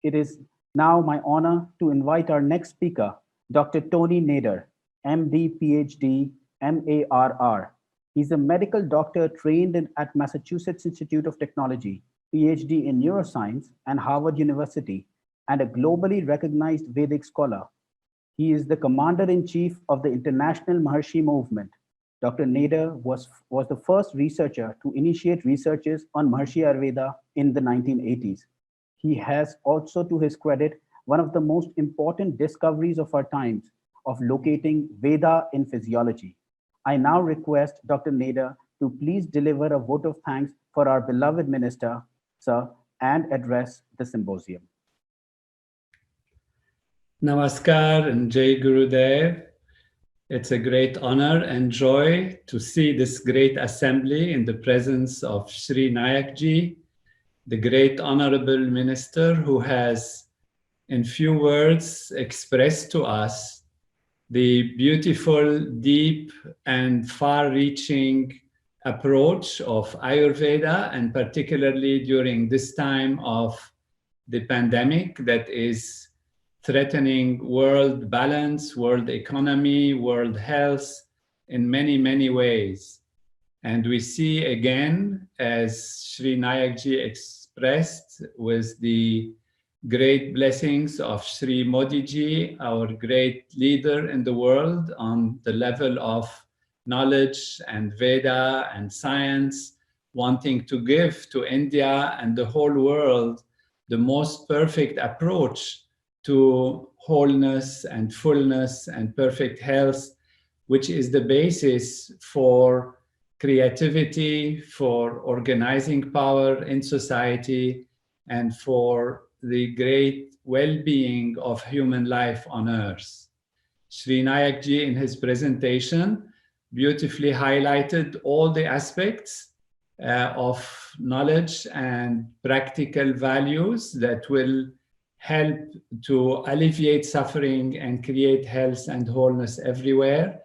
it is now my honor to invite our next speaker, Dr. Tony Najdera, MD, PhD, MARR. He's a medical doctor trained at Massachusetts Institute of Technology, PhD in neuroscience and Harvard University, and a globally recognized Vedic scholar. He is the commander-in-chief of the International Maharshi Movement. Dr. Najdera was the first researcher to initiate researches on Maharshi Ayurveda in the 1980s. He has also, to his credit, one of the most important discoveries of our times of locating Veda in physiology. I now request Dr. Najdera to please deliver a vote of thanks for our beloved minister, sir, and address the symposium. Namaskar and Jai Gurudev. It's a great honor and joy to see this great assembly in the presence of Sri Nayak Ji, the great honorable minister who has, in few words, expressed to us the beautiful, deep, and far-reaching approach of Ayurveda, and particularly during this time of the pandemic that is threatening world balance, world economy, world health in many, many ways. And we see again, as Sri Nayak Ji expressed, with the great blessings of Sri Modi Ji, our great leader in the world on the level of knowledge and Veda and science, wanting to give to India and the whole world the most perfect approach to wholeness and fullness and perfect health, which is the basis for creativity, for organizing power in society, and for the great well-being of human life on earth. Sri Nayak Ji, in his presentation, beautifully highlighted all the aspects of knowledge and practical values that will help to alleviate suffering and create health and wholeness everywhere.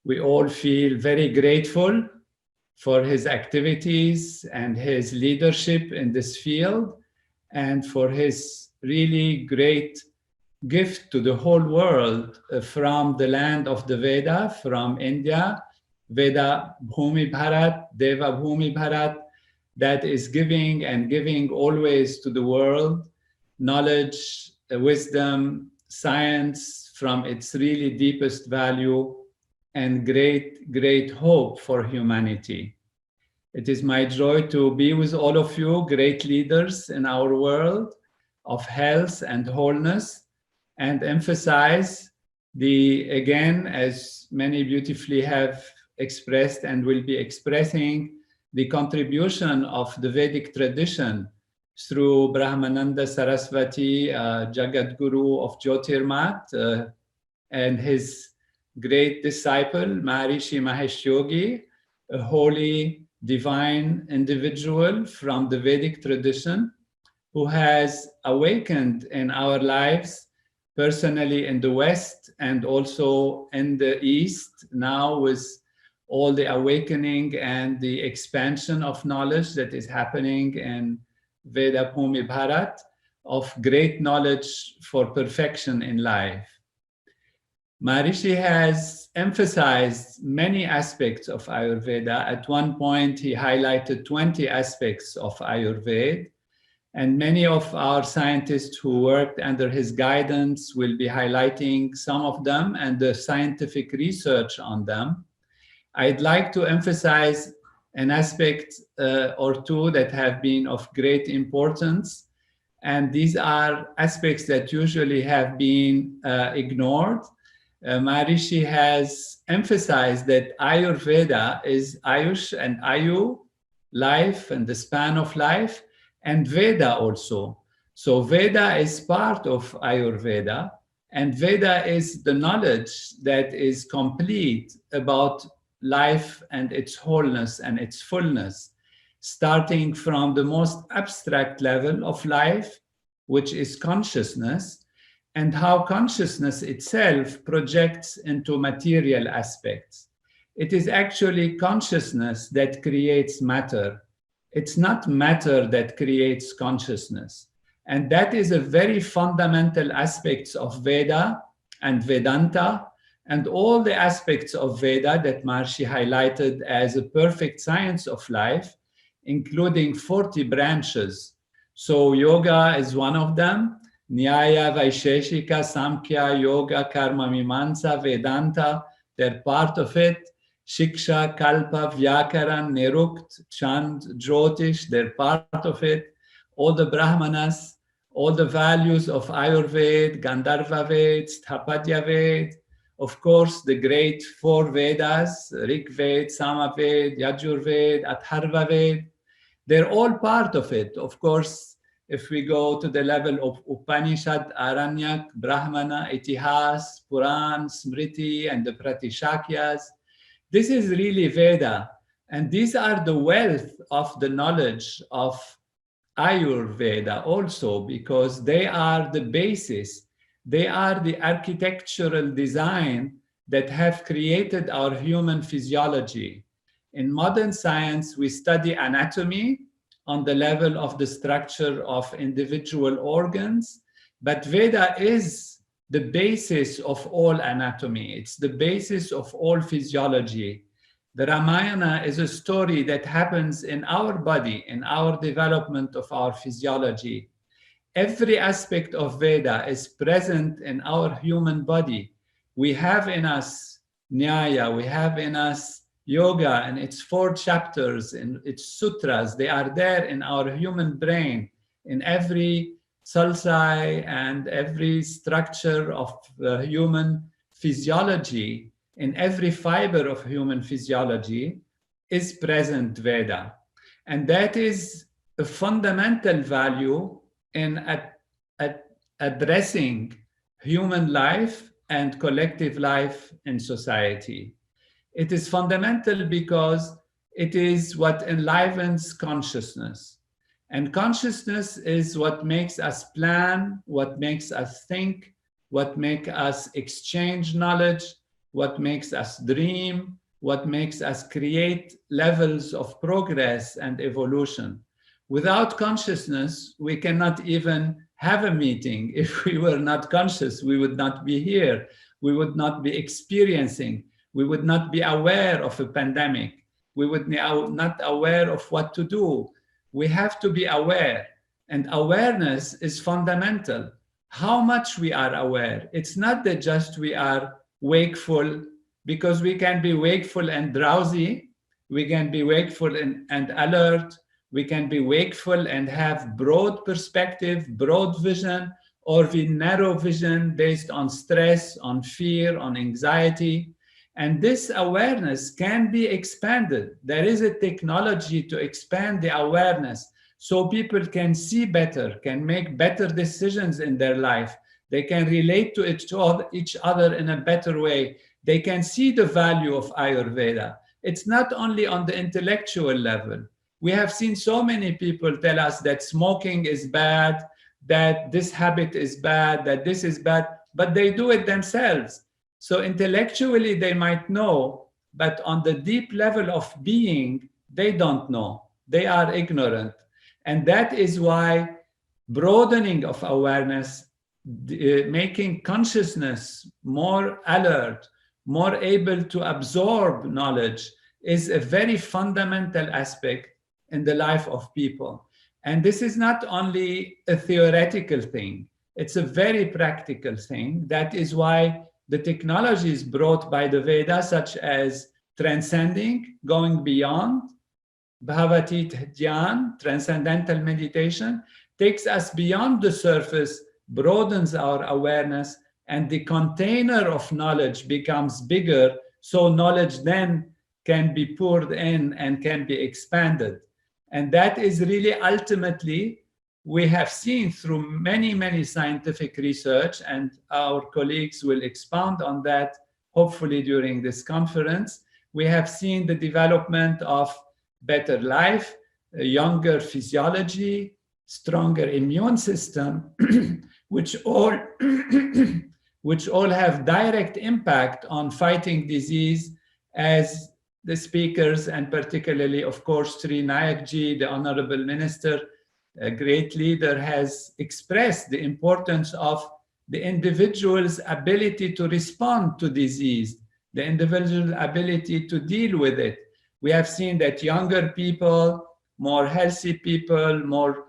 We all feel very grateful for his activities and his leadership in this field, and for his really great gift to the whole world from the land of the Veda, from India, Veda Bhumi Bharat, Deva Bhumi Bharat, that is giving and giving always to the world knowledge, wisdom, science from its really deepest value, and great, great hope for humanity. It is my joy to be with all of you, great leaders in our world of health and wholeness, and emphasize again, as many beautifully have expressed and will be expressing, the contribution of the Vedic tradition through Brahmananda Saraswati, Jagat Guru of Jyotirmat, and his great disciple, Maharishi Mahesh Yogi, a holy, divine individual from the Vedic tradition, who has awakened in our lives, personally in the West and also in the East, now with all the awakening and the expansion of knowledge that is happening in Veda Bhumi Bharat, of great knowledge for perfection in life. Maharishi has emphasized many aspects of Ayurveda. At one point, he highlighted 20 aspects of Ayurveda, and many of our scientists who worked under his guidance will be highlighting some of them and the scientific research on them. I'd like to emphasize an aspect or two that have been of great importance, and these are aspects that usually have been ignored. Maharishi has emphasized that Ayurveda is Ayush and Ayu, life and the span of life, and Veda also. So Veda is part of Ayurveda, and Veda is the knowledge that is complete about life and its wholeness and its fullness, starting from the most abstract level of life, which is consciousness, and how consciousness itself projects into material aspects. It is actually consciousness that creates matter. It's not matter that creates consciousness. And that is a very fundamental aspects of Veda and Vedanta, and all the aspects of Veda that Maharishi highlighted as a perfect science of life, including 40 branches. So yoga is one of them. Nyaya, Vaisheshika, Samkhya, Yoga, Karma, Mimamsa, Vedanta, they're part of it. Shiksha, Kalpa, Vyakaran, Nirukt, Chand, Jyotish, they're part of it. All the Brahmanas, all the values of Ayurveda, Gandharva Ved, Sthapadya Ved, of course, the great 4 Vedas, Rig Ved, Sama Ved, Yajur Ved, Atharva Ved, they're all part of it. Of course, if we go to the level of Upanishad, Aranyak, Brahmana, Itihas, Puran, Smriti, and the Pratishakyas, this is really Veda. And these are the wealth of the knowledge of Ayurveda also, because they are the basis. They are the architectural design that have created our human physiology. In modern science, we study anatomy on the level of the structure of individual organs, but Veda is the basis of all anatomy. It's the basis of all physiology. The Ramayana is a story that happens in our body, in our development of our physiology. Every aspect of Veda is present in our human body. We have in us Nyaya, we have in us Yoga and its 4 chapters, in its sutras. They are there in our human brain, in every sulci and every structure of human physiology, in every fiber of human physiology is present Veda. And that is a fundamental value in addressing human life and collective life in society. It is fundamental because it is what enlivens consciousness. And consciousness is what makes us plan, what makes us think, what makes us exchange knowledge, what makes us dream, what makes us create levels of progress and evolution. Without consciousness, we cannot even have a meeting. If we were not conscious, we would not be here. We would not be experiencing. We would not be aware of a pandemic. We would not aware of what to do. We have to be aware. And awareness is fundamental. How much we are aware. It's not that just we are wakeful, because we can be wakeful and drowsy. We can be wakeful and alert. We can be wakeful and have broad perspective, broad vision, or we narrow vision based on stress, on fear, on anxiety. And this awareness can be expanded. There is a technology to expand the awareness so people can see better, can make better decisions in their life. They can relate to each other in a better way. They can see the value of Ayurveda. It's not only on the intellectual level. We have seen so many people tell us that smoking is bad, that this habit is bad, that this is bad, but they do it themselves. So intellectually they might know, but on the deep level of being, they don't know. They are ignorant. And that is why broadening of awareness, making consciousness more alert, more able to absorb knowledge is a very fundamental aspect in the life of people. And this is not only a theoretical thing, it's a very practical thing. That is why the technologies brought by the Vedas, such as transcending, going beyond, Bhavatit Dhyan, transcendental meditation, takes us beyond the surface, broadens our awareness, and the container of knowledge becomes bigger, so knowledge then can be poured in and can be expanded. And that is really ultimately, we have seen through many, many scientific research, and our colleagues will expound on that, hopefully during this conference. We have seen the development of better life, a younger physiology, stronger immune system, which all have direct impact on fighting disease, as the speakers, and particularly, of course, Sri Nayak Ji, the Honorable Minister, a great leader, has expressed the importance of the individual's ability to respond to disease, the individual ability to deal with it. We have seen that younger people, more healthy people, more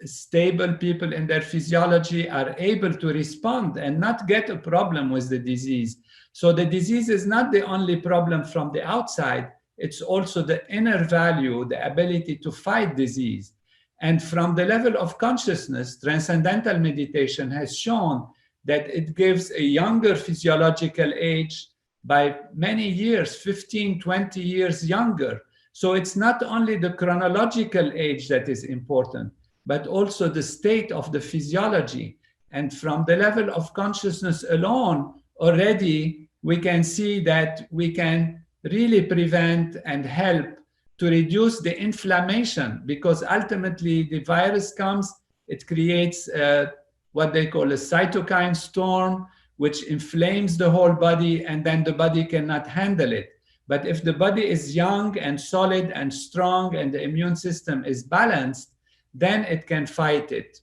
stable people in their physiology are able to respond and not get a problem with the disease. So the disease is not the only problem from the outside, it's also the inner value, the ability to fight disease. And from the level of consciousness, transcendental meditation has shown that it gives a younger physiological age by many years, 15, 20 years younger. So it's not only the chronological age that is important, but also the state of the physiology. And from the level of consciousness alone, already we can see that we can really prevent and help to reduce the inflammation, because ultimately the virus comes, it creates what they call a cytokine storm, which inflames the whole body, and then the body cannot handle it. But if the body is young and solid and strong and the immune system is balanced, then it can fight it.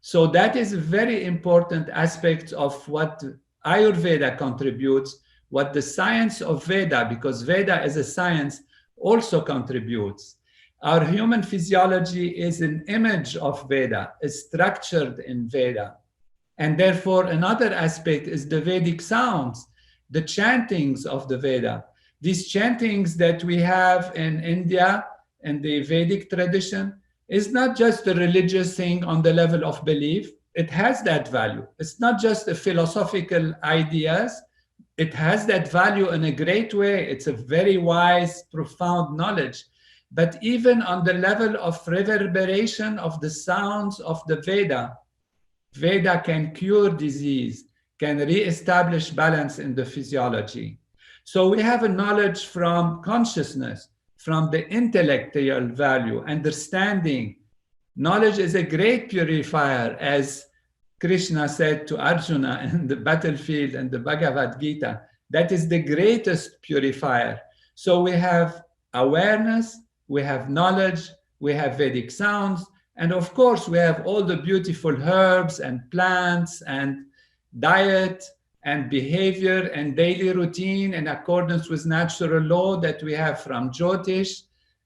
So that is a very important aspect of what Ayurveda contributes, what the science of Veda, because Veda is a science, also contributes. Our human physiology is an image of Veda, is structured in Veda. And therefore, another aspect is the Vedic sounds, the chantings of the Veda. These chantings that we have in India, in the Vedic tradition, is not just a religious thing on the level of belief. It has that value. It's not just a philosophical ideas. It has that value in a great way. It's a very wise, profound knowledge. But even on the level of reverberation of the sounds of the Veda, Veda can cure disease, can re-establish balance in the physiology. So we have a knowledge from consciousness, from the intellectual value, understanding. Knowledge is a great purifier, as Krishna said to Arjuna in the battlefield in the Bhagavad Gita. That is the greatest purifier. So we have awareness, we have knowledge, we have Vedic sounds, and of course we have all the beautiful herbs and plants and diet and behavior and daily routine in accordance with natural law that we have from Jyotish,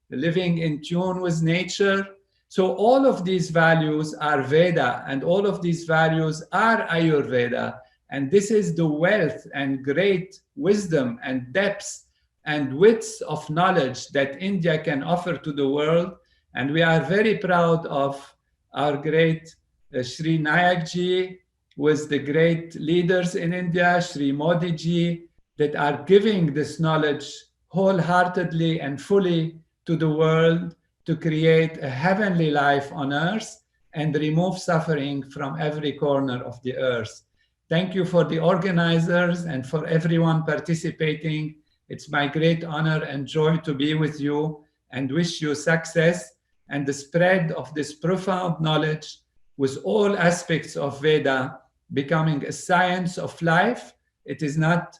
living in tune with nature. So all of these values are Veda, and all of these values are Ayurveda. And this is the wealth and great wisdom and depth and width of knowledge that India can offer to the world. And we are very proud of our great Sri Nayak ji, with the great leaders in India, Sri Modi ji, that are giving this knowledge wholeheartedly and fully to the world, to create a heavenly life on earth and remove suffering from every corner of the earth. Thank you for the organizers and for everyone participating. It's my great honor and joy to be with you, and wish you success and the spread of this profound knowledge with all aspects of Veda becoming a science of life. It is not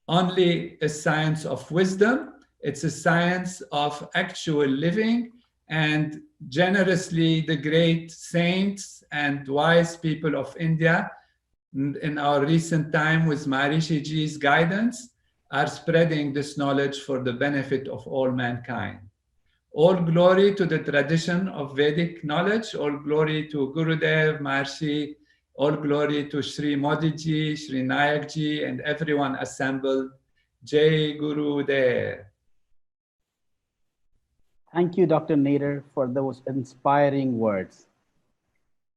only a science of wisdom, it's a science of actual living. And generously, the great saints and wise people of India, in our recent time with Maharishi Ji's guidance, are spreading this knowledge for the benefit of all mankind. All glory to the tradition of Vedic knowledge, all glory to Gurudev, Maharishi, all glory to Sri Modi Ji, Sri Nayak Ji, and everyone assembled. Jai Gurudev. Thank you, Dr. Nader, for those inspiring words.